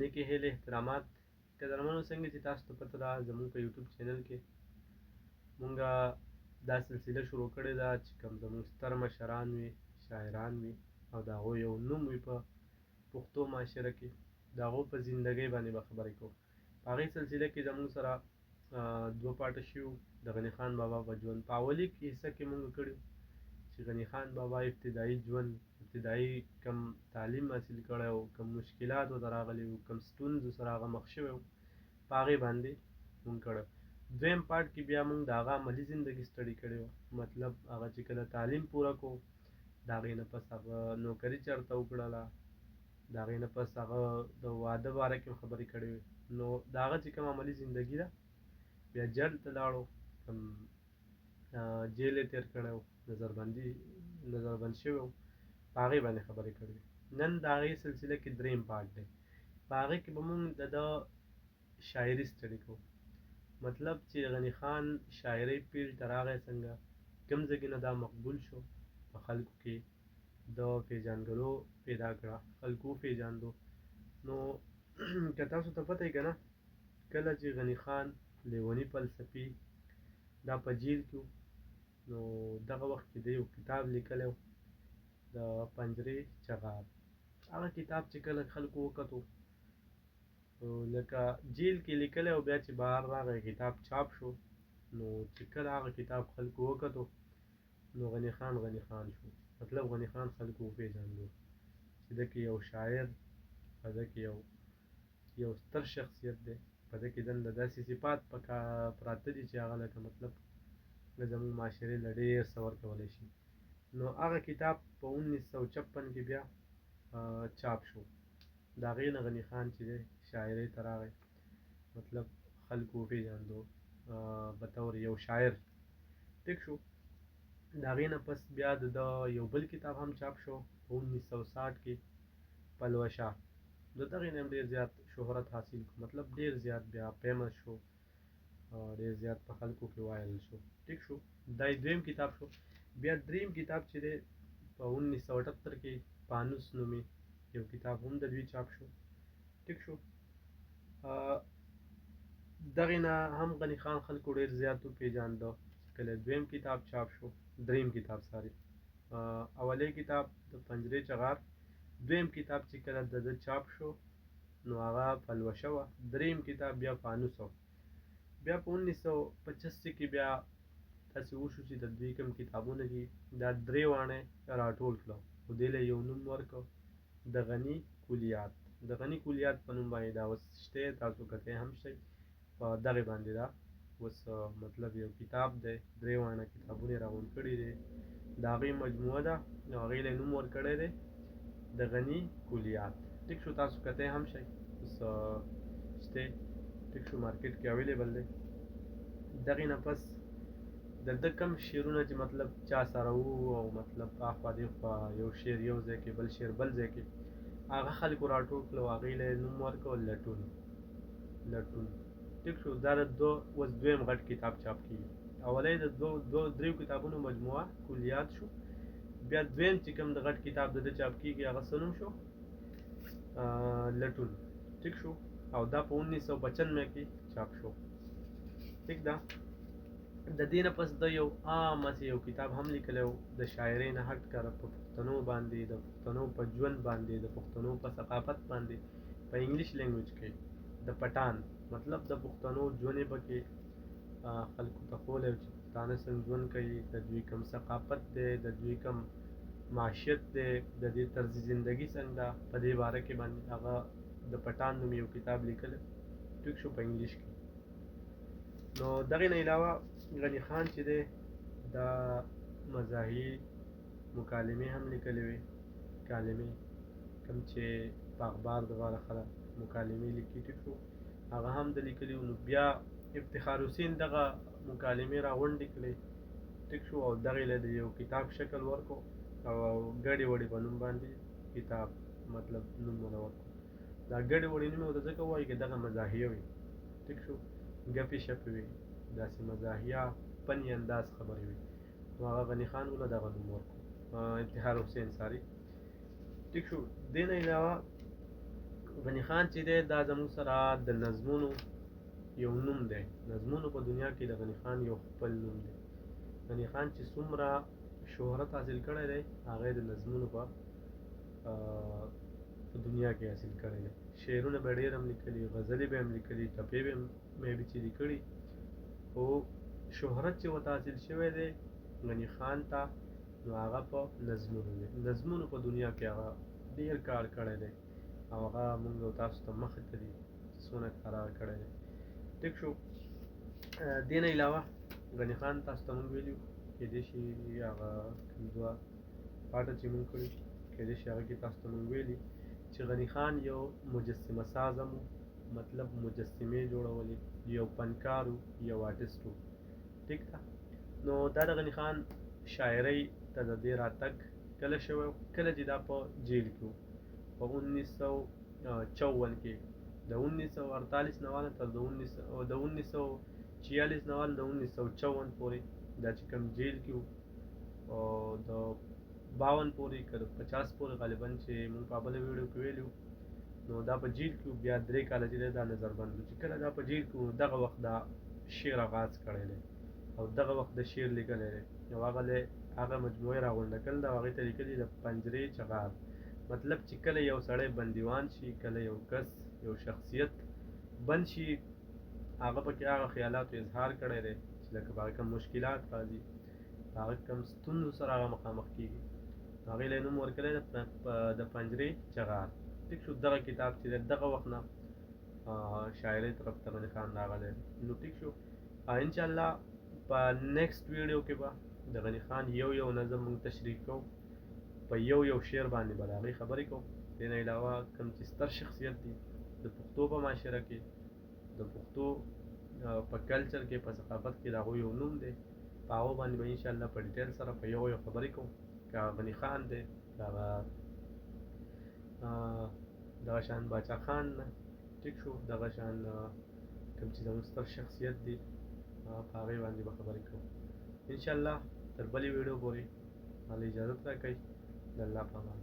نیکې هیلې احترامات قدرمنو څنګه چې تاسو ته پته ده زموږ په یوټیوب چینل کې مونږ دا سلسله شروع کړې ده چې کوم زموږ ستر مشران وي شاعران وي او د هغوی یو نوم وي په پښتو معاشره کې د هغو په زندګۍ باندې به خبرې کوو. په هغې سلسله کې زموږ سره دوه پاټه شوي وو د غني خان بابا په ژوند په اولي حصه کې مونږ کړي چې غني خان بابا ابتدایي ژوند ابتدایي کم تعلیم حاصل کړی و کم مشکلات ورته راغلي وو کم ستونزو سره هغه مخ شوی و په هغې باندې مونږ کړی. دویم پارټ کې بیا مونږ د هغه عملي زندګي سټډي کړې وه مطلب هغه چې کله تعلیم پوره کړو د هغې نه پس هغه نوکري چېرته وکړله د هغې نه پس هغه د واده باره کې خبرې کړې وې نو د هغه چې کوم عملي زندګي ده بیا جیل ته لاړو کوم جیل یې تېر کړی و نظربند شوی و په هغې باندې خبرې کړې وې. نن د هغې سلسله کې دریم پارټ دی په هغې کې به مونږ د ده شاعري سټډي کوو مطلب چې غني خان شاعرۍ فیلډ ته راغی څنګه کوم ځای کې نه دا مقبول شو په خلکو کې د پیژندګلو پیدا کړه خلکو وپېژاندو. نو که تاسو ته پته یې که نه کله چې غني خان لیوني فلسفي دا په جیل کې و نو دغه وخت کې د یو کتاب لیکلی و د پنجرې چغار هغه کتاب چې کله خلکو وکتو لکه جیل کې لیکلی او بیا چې بهر راغی کتاب چاپ شو نو چې کله هغه کتاب خلکو وکتو نو غني خان شو مطلب غني خان خلکو وپېژندو چې ده کې یو شاعر په ده کې یو ستر شخصیت دی په ده کې دنده داسې صفات پراته دي چې هغه لکه مطلب د زموږ معاشرې له ډېر څه ورکولی شي. نو هغه کتاب په 1956 کې بیا چاپ شو د هغې نه غني خان چې دی شاعرۍ ته راغی مطلب خلکو وپېژندو بطور یو شاعر ټیک شو. د هغې نه پس بیا د یو بل کتاب هم چاپ شو په 1960 کې پلوشه د دغې نه هم ډېر زیات شهرت حاصل کړو مطلب ډېر زیات بیا فیمس شو ډېر زیات په خلکو کې وایرل شو ټیک شو. دا یې دویم کتاب شو. بیا دریم کتاب چې دی په 1978 کې پانوس نومې یو کتاب هم د دوی چاپ شو ټیک شو. دغې نه هم غني خان خلکو ډېر زیات وپېژانده کله دویم کتاب چاپ شو دریم کتاب اولی کتاب د پنجرې چغار دویم کتاب چې کله د ده چاپ شو نو هغه پلوشه وه دریم کتاب بیا پانوس و. بیا په 1985 کې بیا داسې وشو چې د دوی کوم کتابونه دي دا درې واڼې راټول کړه او دې له یو نوم ورکړه د غني کلیات د غني کلیات په نوم باندې دا اوس شته تاسو کتلی هم شئ په دغې باندې دا اوس مطلب یو کتاب دی درې واڼه کتابونه یې راغونډ کړي دي د هغې مجموعه ده او هغې له یې نوم ورکړی دی د غني کلیات ټیک شو. تاسو کتلی هم شئ اوس شته ټیک شو مارکیټ کې اویلیبل دی. دغې نه پس د ده کم شعرونه چې مطلب چا سره وو او مطلب اخوا دېخوا یو شعر یو ځای کې بل شعر بل ځای کې هغه خلکو راټول کړه او هغې له یې نوم ورکړه لټون ټیک شو. دا د دوه اوس دویم غټ کتاب چاپ کېږي اولی د دریو کتابونو مجموعه کلیات شو بیا دویم چې کوم د غټ کتاب د ده چاپ کېږي هغه څه نوم شو لټون ټیک شو او دا په 1995 کې چاپ شو ټیک ده. د دې نه پس د یو عام هسې یو کتاب هم لیکلی و د شاعرۍ نه هټ کړه په پښتنو باندې د پښتنو په ژوند باندې د پښتنو په ثقافت باندې په انګلیش لینګویج کې د پټان مطلب د پښتنو ژوند یې پکې خلکو ته ښوولی و چې پښتانه څنګه ژوند کوي د دوی کوم ثقافت دی د دوی کوم معیشت دی د دې طرز زندګي څنګه ده په دې باره کې باندې هغه د پټان نوم یو کتاب لیکلی ټیک شو په انګلیش کې. نو دغې نه علاوه غني خان چې دی دا مزاحي مکالمې هم لیکلې وې کالمې کوم چې په اخبار دپاره خلک مکالمې لیکي ټیک شو هغه هم د لیکلي وو. نو بیا افتخار حسین دغه مکالمې راغونډې کړې ټیک شو او دغې له د یو کتاب شکل ورکړو او ګډې وډې په نوم باندې کتاب مطلب نوم ونه ورکړو. دا ګډې وډې نوم یې ورته ځکه وایي که دغه مزاحیه وي ټیک شو ګپې شپې وي داسې مزاحیه فني انداز خبرې وي نو هغه غني خان وله دغه نوم ورکړو افتخار حسین ټیک شو. دې نه علاوه غني خان چې دی دا زموږ سره د نظمونو یو نوم دی. نظمونو په دنیا کې د غني خان یو خپل نوم دی. غني خان چې څومره شهرت حاصل کړی دی هغه د نظمونو په دنیا کې حاصل کړی دی. شعرونه به ډېر هم لیکلي، غزلې به هم لیکلي، ټپې به هم مې چې لیکلي، خو شهرت چې ورته حاصل شوی دی غني خان ته نو هغه په نظمونو دی. نظمونو په دنیا کې هغه ډېر کار کړی دی او هغه موږ او تاسو ته مخې ته دي څونه کار هغه کړی دی. ټیک شو. دې نه علاوه غني خان تاسو ته موږ ویلي کېدای شي هغه کوم دوه پاټه چې موږ کړي کېدای شي هغه کې تاسو ته موږ ویلي چې غني خان یو مجسمه ساز هم مطلب مجسمې جوړولې، یو فنکار و، یو آرټسټ و. ټیک ده. نو دا د غني خان شاعرۍ ته د دې راتګ کله شوی و؟ کله چې دا په جیل کې و په 1954 کې، د 1948 نه واله تر د 1946 نه واله د 1954 پورې دا چې کوم جیل کې و او د 52 پورې که د 50 پورې غالبا چې موږ په بله ویډیو کې ویلي نو دا په جیل کې بیا 3 کاله چې دی دا نظربند و. چې کله دا په جیل کې و دغه وخت دا شعر آغاز کړی دی او دغه وخت د شعر لیکلی دی. نو هغه مجموعې راغونډه کړل او هغې ته لیکلي د پنجرې چغار. مطلب چې کله یو سړی بندیوان شي، کله یو کس یو شخصیت بند شي، هغه پکې هغه خیالاتو اظهار کړی دی چې لکه په هغه کوم مشکلات راځي، په هغه کوم ستونزو سره هغه مخامخ کېږي. هغې له یې نوم ورکړی د پنجرې چغار. ټیک شو. دغه کتاب چې دی دغه وخت نه شاعرۍ طرف ته غني خان راغلی دی. نو ټیک شو. انشاءالله په نیکسټ ویډیو کې به د غني خان یو نظم موږ تشریح کوو، په یو شعر باندې به د هغې خبرې کوو. دې نه علاوه کوم چې ستر شخصیت دي د پښتو په معاشره کې، د پښتو په کلچر کې، په ثقافت کې د هغوی یو نوم دی، په هغو باندې به انشاءالله په ډیټیل سره په یو خبرې کوو. که غني خان دی، که دغه شان باچا خان نه. ټیک شو. دغه شان کوم چې زموږ ستر شخصیت دی په هغې باندې به خبرې کوو انشاءالله. تر بلې ویډیو پورې ماله اجازت راکئ. د الله په امان.